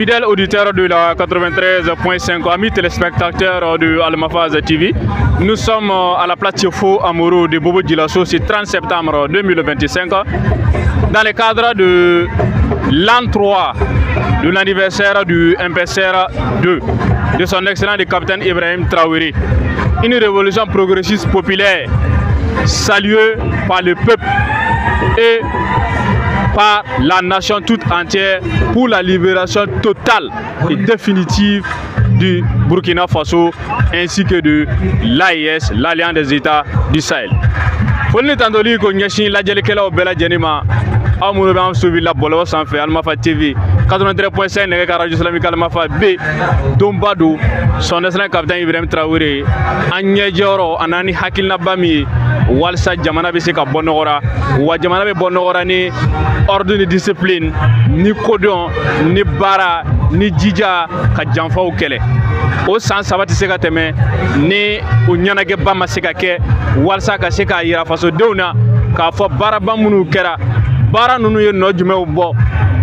Fidèles auditeurs de la 93.5, amis téléspectateurs de Almafaz TV, nous sommes à la place Tiefo Amoro de Bobo Djilasso, c'est 30 septembre 2025, dans le cadre de l'an 3 de l'anniversaire du MPSR 2, de son excellent le capitaine Ibrahim Traoré. Une révolution progressiste populaire saluée par le peuple et par la nation toute entière pour la libération totale et définitive du Burkina Faso ainsi que de l'AES, l'Alliance des États du Sahel. Folni tandoli ko nyashi la jele kala o bela jenima amuro be am subi la bolo sanfé Almafa TV 93.5 ne ka radio islamique Almafa B dombado son excellent capitaine Ibrahim Traoré anye joro anani hakilna bami walsa jamana be se ka bonogora wa jamana be bonogora ni ordre de discipline ni codon ni bara ni jija ka janfaw kele o san sabati se ka teme ni o nyanage bama se ka ke walsa ka se ka yira faso dewna ka fo bara bamunu kera bara nunu ye no jumew bo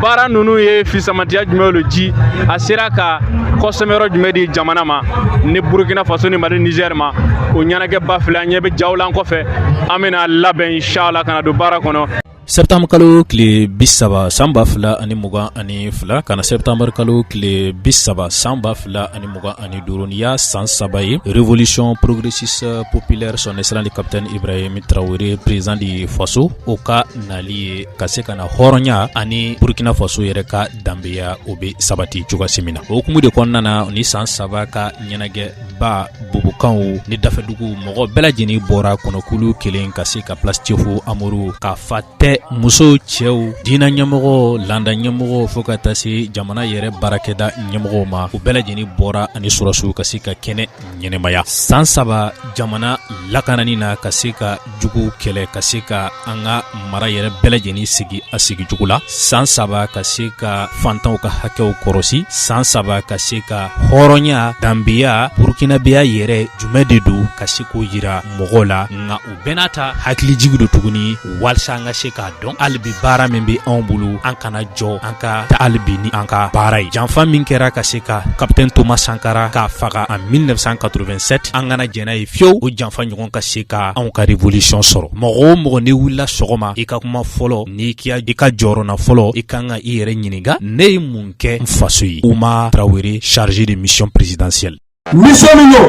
bara nunu ye fisamatiya jumew lo ji asira ka kosomero jume di jamana ma ni Burkina Faso ni Mali Niger ma o nyanage ba fila nyebe jawlan ko fe amena laben inshallah kana do bara kono. Septembre kalo kile bisaba samba fila ani muga ani fila kana septembre kalo kile bisaba samba fila ani muga ani duroniya san sabaye révolution progressiste populaire son excellent le capitaine Ibrahim Traoré président du Faso oka nali kase kana horonya ani Burkina Faso yere ka dambeya obe sabati chuga semina okumu de konnana ni san saba ka nyenage ba bubukanw ni dafedugu mogo belajeni bora kono kulu kelen kase ka place Tiefo Amoro ka fate muso cɛw diina ɲɛmɔgɔ landa ɲɛmɔgɔ fo ka taa se jamana yɛrɛ baarakɛda ɲɛmɔgɔw ma u bɛɛ lajɛlen bɔra ani surasiw ka se ka kɛnɛ ɲɛnɛmaya san saba jamana lakanani na ka se ka jugu kɛlɛ ka se ka an ka mara yɛrɛ bɛɛ lajɛlen sigi a sigijugu la san saba ka se ka fantanw ka hakɛw kɔrɔsi san saba ka se ka hɔrɔnya danbeya burukinabeya yɛrɛ jumɛn de do ka se k'o yira mɔgɔw la nka u bɛɛ n'a ta hakilijigi do tuguni walasa an ka se k'a dɔn alibi baara min bɛ anw bolo an kana jɔ an ka ta alibi ni an ka baara ye janfa min kɛra ka se ka capitaine Thomas Sankara k'a faga en 1987 an kana jɛna ye fiyewu o janfa ɲɔgɔn ka se ka anw ka révolution sɔrɔ mɔgɔ o mɔgɔ ne wulila sɔgɔma i ka kuma fɔlɔ n'i i ka jɔyɔrɔna fɔlɔ i kan ka i yɛrɛ ɲininka ne ye mun kɛ n faso ye Ouma Traoré chargé de mission présidentielle mission min yo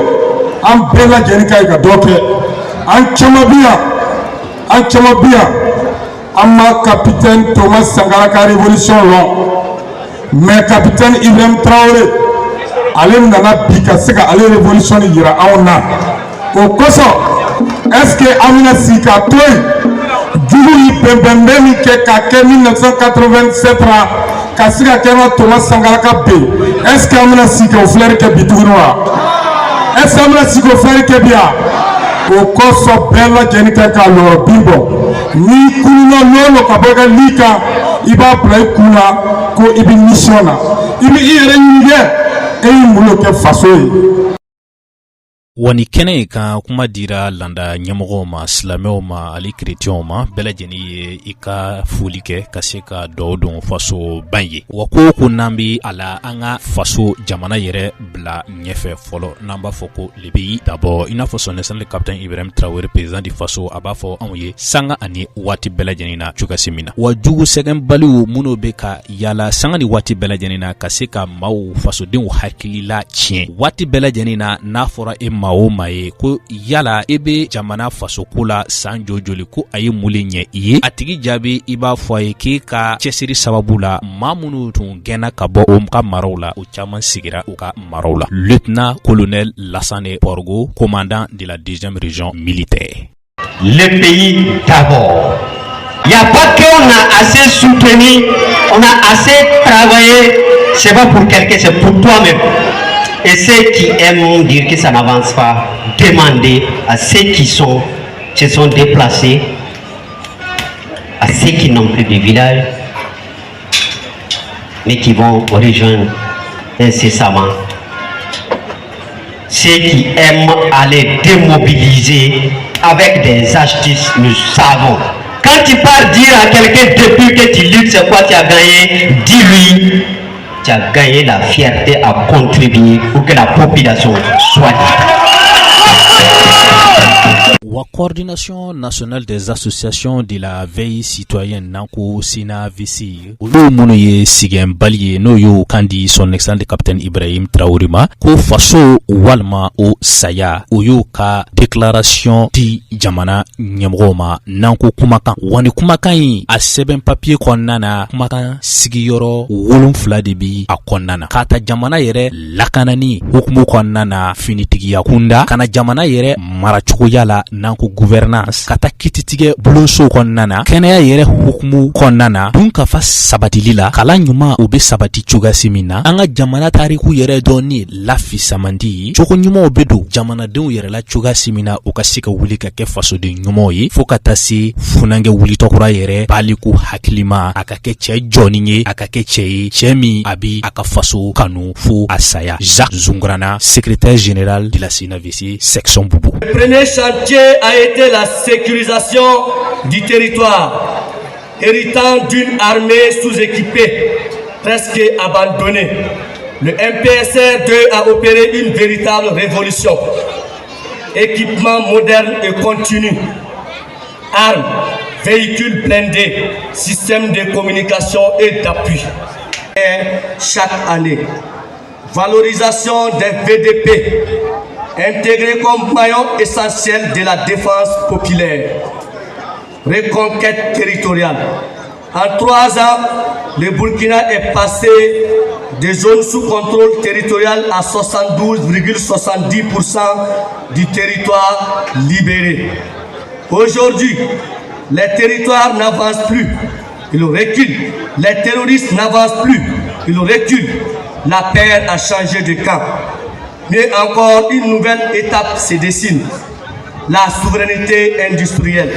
an bɛɛ lajɛlen ka ka dɔ kɛ an caman bi yan Amma capitaine Thomas Sankara ka révolution long mais capitaine Ibrahim Traoré ale nana bi ka se ka ale révolution yira aw na o koso est-ce que amina sika toy jugu yi bɛnbɛnbɛn min kɛ ka kɛ 1987 ra ka se ka kɛ Thomas Sankara ka be est-ce que amina sika o fleur kɛ bi tuguni wa est-ce que amina sika o fleur kɛ bi ya o koso bɛɛ lajɛlen ka ka lɔrɔ bin bɔ ni kununa lolo ka bɔ ka lika i b'a bila i kun na ko i bɛ mission na i bɛ i yɛrɛ ɲininka e y'i bolo kɛ faso ye. wani kɛnɛ kan kuma dira landa ɲɛmɔgɔw ma silamɛw ma ali chrétienw ma bɛɛ lajɛlen ye i ka foli kɛ ka se ka dɔw don faso ban ye wa ko ko n'an bɛ a la an ka faso jamana yɛrɛ bila ɲɛfɛ fɔlɔ n'an b'a fɔ ko le pays d'abord i n'a fɔ son excellent le capitaine Ibrahim Traoré président du Faso a b'a fɔ anw ye sanga ani waati bɛɛ lajɛlen na cogoya min na wa jugu sɛgɛnbaliw minnu bɛ ka yala sanga ni waati bɛɛ lajɛlen na ka se ka maaw fasodenw hakilila tiɲɛ waati bɛɛ lajɛlen na n'a fɔra e ma o ma ye ko yala e be jamana faso ko la san jojoli ko a ye mun le ɲɛ i ye a tigi jaabi i b'a fɔ a ye k'e ka cɛsiri sababu la maa minnu tun gɛnna ka bɔ o ka maraw la o caman sigira u ka maraw la lieutenant colonel Lassane Porgo commandant de la 2e région militaire. Le pays d'abord. Il n'y a pas qu'on a assez soutenu, on a assez travaillé, c'est pas pour quelqu'un, c'est pour toi-même. Et ceux qui aiment dire que ça n'avance pas, demandez à ceux qui se sont déplacés, à ceux qui n'ont plus de village, mais qui vont rejoindre incessamment. Ceux qui aiment aller démobiliser avec des astuces, nous savons. Quand tu pars dire à quelqu'un depuis que tu luttes, c'est quoi tu as gagné, dis-lui. tu as gagné la fierté à contribuer pour que la population soit libre. La coordination nationale des associations de la veille citoyenne Nanko Sina Visi olu munu ye sigɛn bali ye n'o y'o kan di son excellence capitaine Ibrahim Traoré ma ko faso walima o saya o y'o ka déclaration di jamana ɲɛmɔgɔw ma Nanko kumakan wani kumakan yi a sɛbɛn papier kɔnɔna na kumakan sigiyɔrɔ 7 de bi a kɔnɔna na k'a ta jamana yɛrɛ lakanani hukumu kɔnɔna na finitigiya kunda kana jamana yɛrɛ maracogoya la Nanko gouvernance kata kititigɛ bulonso kɔnɔna na kɛnɛya yɛrɛ hukumu kɔnɔna na dun ka fa sabatili la kalan ɲuman o be sabati cogoyasi min na an ka jamana tariku yɛrɛ dɔnni lafisamandi ye cogo ɲumanw be don jamanadenw yɛrɛ la cogoyasi min na o ka se ka wuli ka kɛ fasoden ɲumanw ye fɔɔ ka taa se funangɛ wulitɔkura yɛrɛ baliku hakilima a ka kɛ cɛɛ jɔnni ye a ka kɛ cɛɛ ye cɛɛ min a bi a ka faso kanu fo a saya. Jacques Zungrana, secrétaire général de la Sinavisi section Boubou. Le premier chantier a été la sécurisation du territoire, héritant d'une armée sous-équipée, presque abandonnée. Le MPSR2 a opéré une véritable révolution. Équipement moderne et continu, armes, véhicules blindés, systèmes de communication et d'appui. Chaque année, valorisation des VDP, intégrés comme maillon essentiel de la défense populaire. Reconquête territoriale. En 3 ans, le Burkina est passé des zones sous contrôle territorial à 72,70% du territoire libéré. Aujourd'hui, les territoires n'avancent plus, ils reculent. Les terroristes n'avancent plus, ils reculent. La paix a changé de camp. Mais encore une nouvelle étape se dessine, la souveraineté industrielle.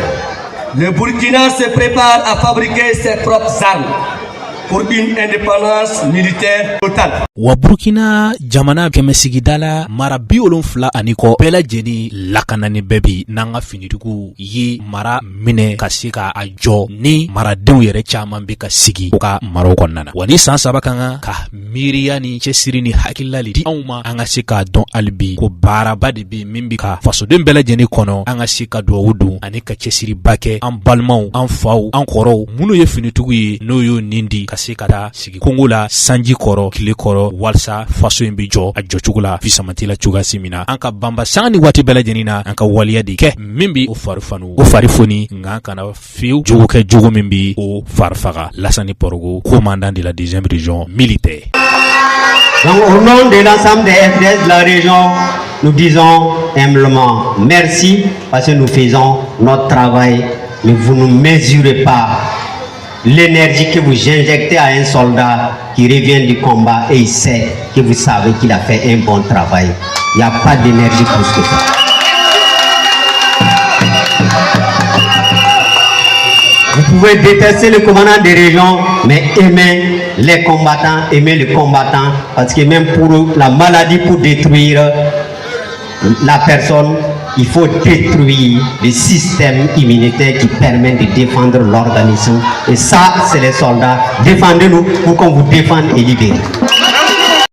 Le Burkina se prépare à fabriquer ses propres armes pour une indépendance militaire totale. Wa Burkina jamana kɛmɛ sigidala mara 70 ani kɔ bɛɛ lajɛlen lakanani bɛɛ bi n'an ka finitigiw ye mara minɛ ka se ka a jɔ ni maradenw yɛrɛ caman bɛ ka sigi u ka maraw kɔnɔna na. Wa ni san 3 kan ka miiriya ni cɛsiri ni hakilila di anw ma an ka se k'a dɔn hali bi ko baaraba de bɛ min bɛ ka fasoden bɛɛ lajɛlen kɔnɔ an ka se ka duwawu don ani ka cɛsiriba kɛ an balimaw an faw an kɔrɔw minnu ye finitigiw ye n'o y'o nin di ka se ka taa sigi Kongo la sanji kɔrɔ tile kɔrɔ walsa faso in bi jɔ a jɔcogo la fisamati la cogoyasi min na an ka banba sanga ni waati bɛɛ lajɛlen na an ka waliya de kɛ min bi o farifanu o farifoni nka kana fiyewu jogo kɛ jogo min bi o farifaga Lassani Porogo commandant de la 2e région militaire. Donc au nom de l'ensemble des FDS de la région, nous disons humblement merci parce que nous faisons notre travail, mais vous ne mesurez pas l'énergie que vous injectez à un soldat qui revient du combat et il sait que vous savez qu'il a fait un bon travail. Il n'y a pas d'énergie plus que ça. Vous pouvez détester le commandant des régions, mais aimer les combattants, aimer les combattants, parce que même pour la maladie, pour détruire la personne, il faut détruire le système immunitaire qui permet de défendre l'organisme. Et ça, c'est les soldats. Défendez-nous pour qu'on vous défende et libère.